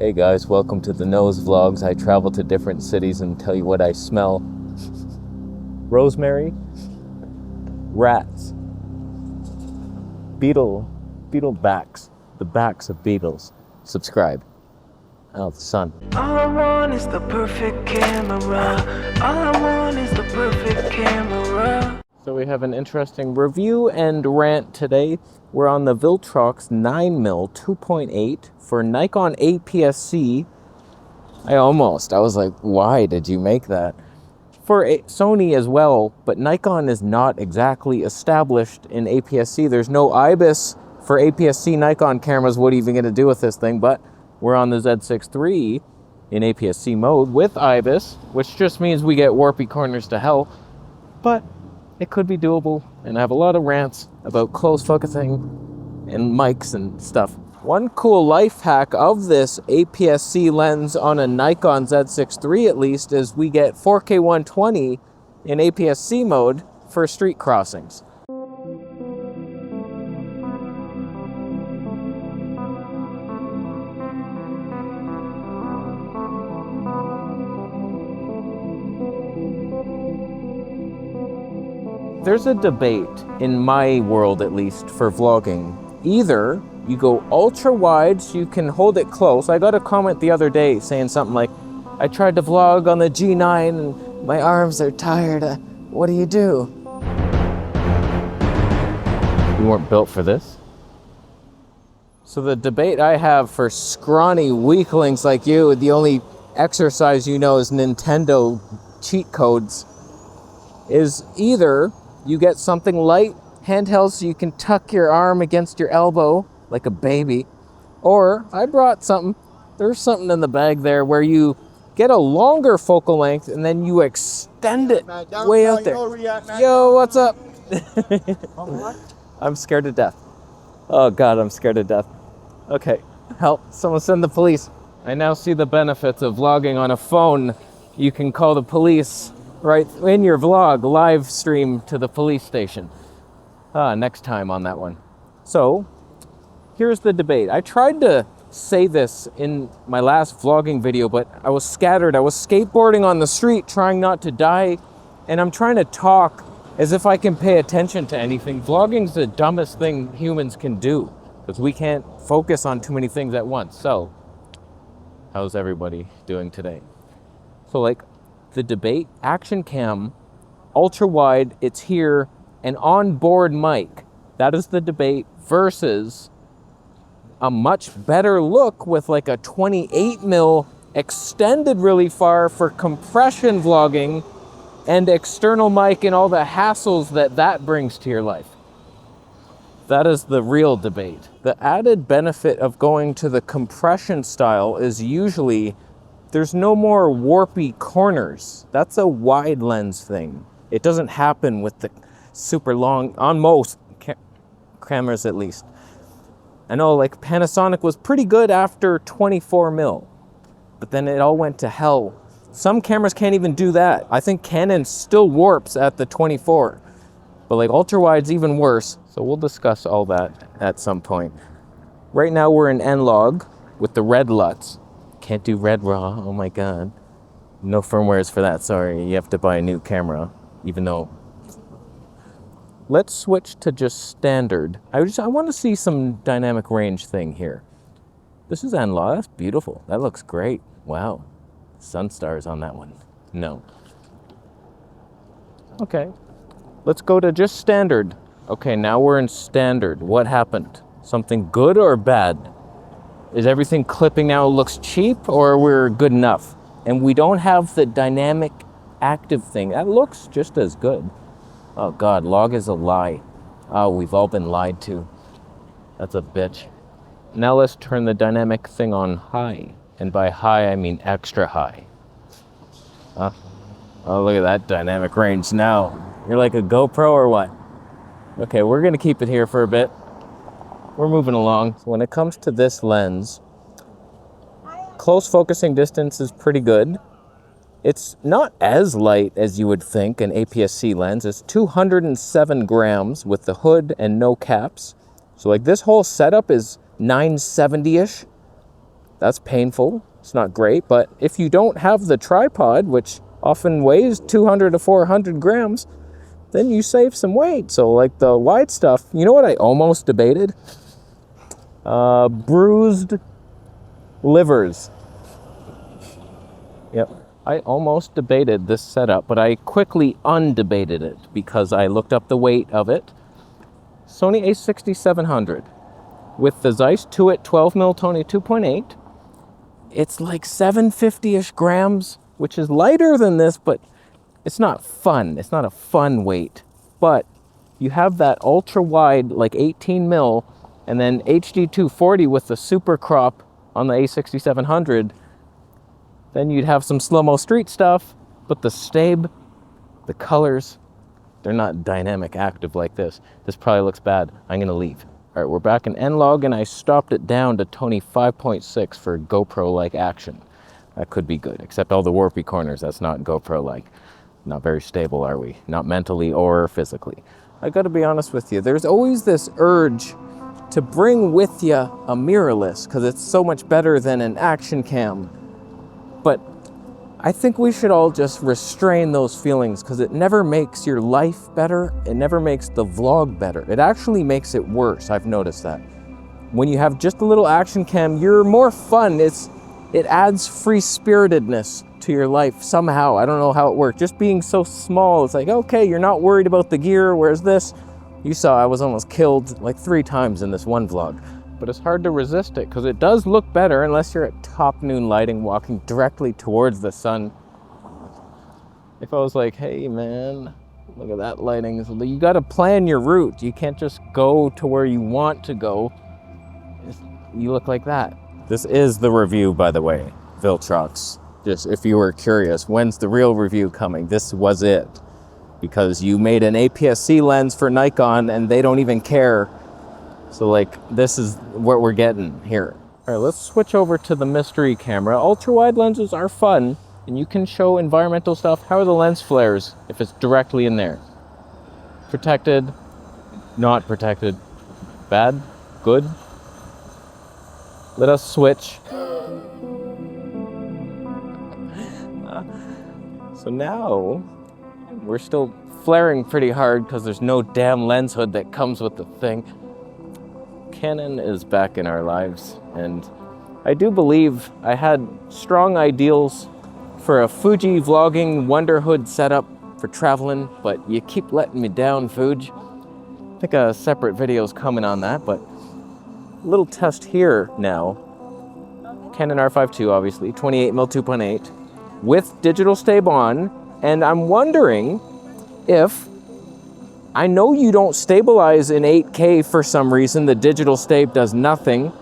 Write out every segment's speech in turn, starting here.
Hey guys, welcome to the Nose Vlogs. I travel to different cities and tell you what I smell. Rosemary, rats, beetle backs, the backs of beetles. Subscribe. Oh, the sun. All I want is the perfect camera. All I want is the perfect camera. So we have an interesting review and rant today. We're on the Viltrox 9mm 2.8 for Nikon APS-C. I was like, why did you make that? For Sony as well, but Nikon is not exactly established in APS-C. There's no IBIS for APS-C Nikon cameras. What are you even going to do with this thing? But we're on the Z6 III in APS-C mode with IBIS, which just means we get warpy corners to hell. But it could be doable, and I have a lot of rants about close focusing and mics and stuff. One cool life hack of this APS-C lens on a Nikon Z6 III at least is we get 4K 120 in APS-C mode for street crossings. There's a debate, in my world at least, for vlogging. Either you go ultra wide so you can hold it close. I got a comment the other day saying something like, I tried to vlog on the G9 and my arms are tired. What do you do? You weren't built for this. So the debate I have for scrawny weaklings like you, the only exercise you know is Nintendo cheat codes, is either you get something light, handheld, so you can tuck your arm against your elbow like a baby. Or I brought something. There's something in the bag there where you get a longer focal length and then you extend it way out there. Yo, what's up? I'm scared to death. Oh God, I'm scared to death. Okay, help, someone send the police. I now see the benefits of vlogging on a phone. You can call the police right in your vlog, live stream to the police station. Next time on that one. So, here's the debate. I tried to say this in my last vlogging video, but I was scattered. I was skateboarding on the street, trying not to die, and I'm trying to talk as if I can pay attention to anything. Vlogging's the dumbest thing humans can do, because we can't focus on too many things at once. So, how's everybody doing today? So, like, the debate, action cam, ultra wide, it's here, an onboard mic. That is the debate versus a much better look with like a 28mm extended really far for compression vlogging and external mic and all the hassles that brings to your life. That is the real debate. The added benefit of going to the compression style is usually there's no more warpy corners. That's a wide lens thing. It doesn't happen with the super long, on most cameras at least. I know like Panasonic was pretty good after 24mm, but then it all went to hell. Some cameras can't even do that. I think Canon still warps at the 24, but like ultra wide's even worse. So we'll discuss all that at some point. Right now we're in N-Log with the red LUTs. Can't do red raw, oh my God. No firmwares for that, sorry. You have to buy a new camera, even though. Let's switch to just standard. I want to see some dynamic range thing here. This is N-Log, that's beautiful. That looks great, wow. Sun stars on that one, no. Okay, let's go to just standard. Okay, now we're in standard. What happened? Something good or bad? Is everything clipping now looks cheap, or we're good enough? And we don't have the dynamic active thing. That looks just as good. Oh God, log is a lie. Oh, we've all been lied to. That's a bitch. Now let's turn the dynamic thing on high. And by high, I mean extra high. Oh, look at that dynamic range now. You're like a GoPro or what? Okay, we're gonna keep it here for a bit. We're moving along. When it comes to this lens, close focusing distance is pretty good. It's not as light as you would think an APS-C lens. It's 207 grams with the hood and no caps. So like this whole setup is 970-ish. That's painful. It's not great, but if you don't have the tripod, which often weighs 200 to 400 grams, then you save some weight. So like the wide stuff, you know what I almost debated? Bruised livers. Yep. I almost debated this setup, but I quickly undebated it because I looked up the weight of it. Sony a6700 with the Zeiss 2.8 12mm Tony 2.8. It's like 750-ish grams, which is lighter than this, but it's not fun. It's not a fun weight. But you have that ultra wide, like 18mm, and then HD 240 with the super crop on the a6700. Then you'd have some slow-mo street stuff, but the Stabe, the colors, they're not dynamic active like this. This probably looks bad. I'm gonna leave. All right, we're back in N-Log, and I stopped it down to Tony 5.6 for GoPro-like action. That could be good, except all the warpy corners, that's not GoPro-like. Not very stable, are we? Not mentally or physically. I gotta be honest with you, there's always this urge to bring with you a mirrorless, because it's so much better than an action cam. But I think we should all just restrain those feelings, because it never makes your life better. It never makes the vlog better. It actually makes it worse. I've noticed that. When you have just a little action cam, you're more fun. It adds free-spiritedness to your life somehow. I don't know how it works. Just being so small, it's like, okay, you're not worried about the gear, whereas this, you saw I was almost killed like 3 times in this one vlog. But it's hard to resist it because it does look better unless you're at top noon lighting walking directly towards the sun. If I was like, hey man, look at that lighting. You got to plan your route. You can't just go to where you want to go. You look like that. This is the review, by the way, Viltrox. Just if you were curious, when's the real review coming? This was it. Because you made an APS-C lens for Nikon and they don't even care. So like, this is what we're getting here. All right, let's switch over to the mystery camera. Ultra-wide lenses are fun, and you can show environmental stuff. How are the lens flares if it's directly in there? Protected, not protected, bad, good? Let us switch. So now, we're still flaring pretty hard because there's no damn lens hood that comes with the thing. Canon is back in our lives, and I do believe I had strong ideals for a Fuji vlogging Wonder Hood setup for traveling, but you keep letting me down, Fuji. I think a separate video is coming on that, but a little test here now. Canon R5 II, obviously, 28mm 2.8 with digital Stabe on, and I'm wondering if, I know you don't stabilize in 8K for some reason, the digital Stabe does nothing.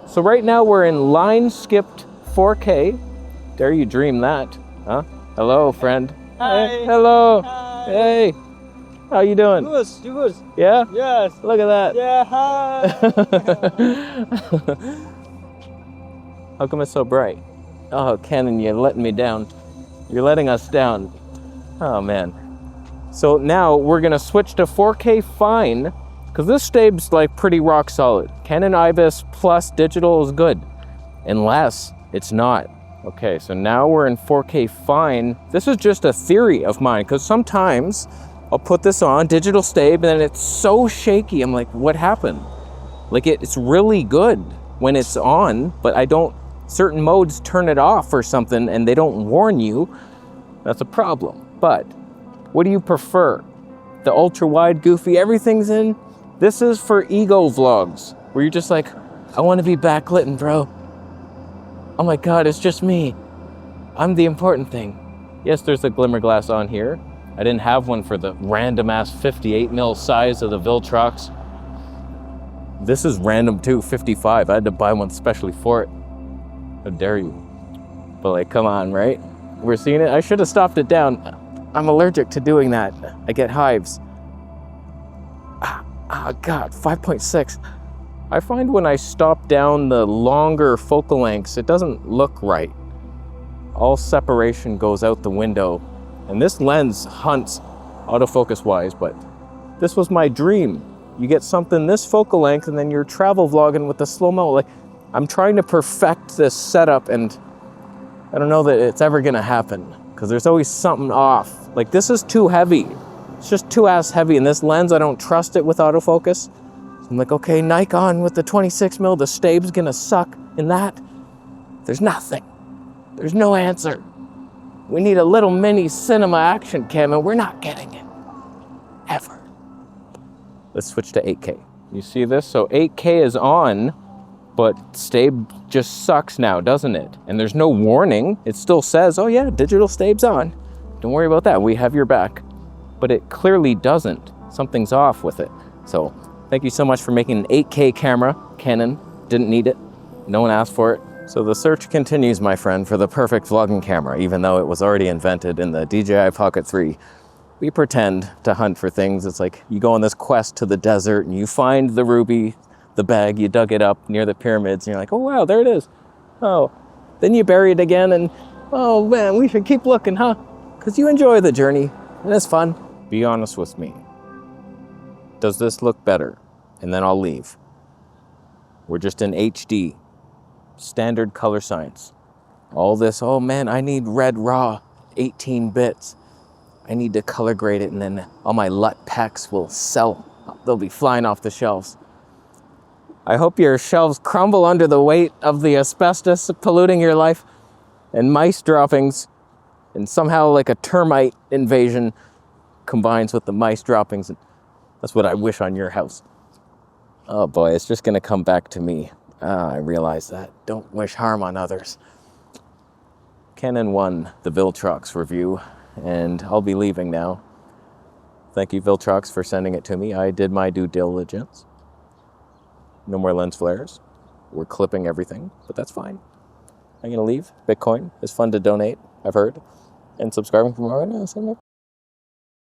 So right now we're in line skipped 4K. Dare you dream that, huh? Hello, friend. Hi. Hey, hello. Hi. Hey. How you doing? Good, you good? Yeah? Yes. Look at that. Yeah, hi. How come it's so bright? Oh, Canon, you're letting me down. You're letting us down. Oh, man. So now we're gonna switch to 4K fine, because this Stabe's like pretty rock solid. Canon IBIS plus digital is good, unless it's not. Okay, so now we're in 4K fine. This is just a theory of mine, because sometimes I'll put this on, digital Stabe, and then it's so shaky. I'm like, what happened? Like it's really good when it's on, but I don't, certain modes turn it off or something, and they don't warn you. That's a problem. But what do you prefer? The ultra wide, goofy, everything's in? This is for ego vlogs, where you're just like, I want to be backlit, bro. Oh my God, it's just me. I'm the important thing. Yes, there's a glimmer glass on here. I didn't have one for the random ass 58mm size of the Viltrox. This is random too, 55. I had to buy one specially for it. How dare you? But like, come on, right? We're seeing it. I should have stopped it down. I'm allergic to doing that. I get hives. God, 5.6. I find when I stop down the longer focal lengths, it doesn't look right. All separation goes out the window. And this lens hunts autofocus wise, but this was my dream. You get something this focal length and then you're travel vlogging with the slow-mo. Like, I'm trying to perfect this setup, and I don't know that it's ever gonna happen because there's always something off. Like, this is too heavy. It's just too ass heavy, and this lens, I don't trust it with autofocus. So I'm like, okay, Nikon with the 26mm, the stab's gonna suck in that. There's nothing. There's no answer. We need a little mini cinema action cam, and we're not getting it. Ever. Let's switch to 8K. You see this? So 8K is on, but Stabe just sucks now, doesn't it? And there's no warning. It still says, oh yeah, digital Stabe's on. Don't worry about that, we have your back. But it clearly doesn't. Something's off with it. So thank you so much for making an 8K camera. Canon didn't need it. No one asked for it. So the search continues, my friend, for the perfect vlogging camera, even though it was already invented in the DJI Pocket 3. We pretend to hunt for things. It's like you go on this quest to the desert and you find the ruby, the bag, you dug it up near the pyramids, and you're like, oh wow, there it is. Oh, then you bury it again, and oh man, we should keep looking, huh? Because you enjoy the journey, and it's fun. Be honest with me. Does this look better? And then I'll leave. We're just in HD. Standard color science. All this, oh man, I need red raw, 18 bits. I need to color grade it, and then all my LUT packs will sell. They'll be flying off the shelves. I hope your shelves crumble under the weight of the asbestos polluting your life, and mice droppings, and somehow like a termite invasion combines with the mice droppings. That's what I wish on your house. Oh boy, it's just gonna come back to me. I realize that. Don't wish harm on others. Canon won the Viltrox review, and I'll be leaving now. Thank you, Viltrox, for sending it to me. I did my due diligence. No more lens flares. We're clipping everything, but that's fine. I'm gonna leave. Bitcoin is fun to donate, I've heard. And subscribing for more right now.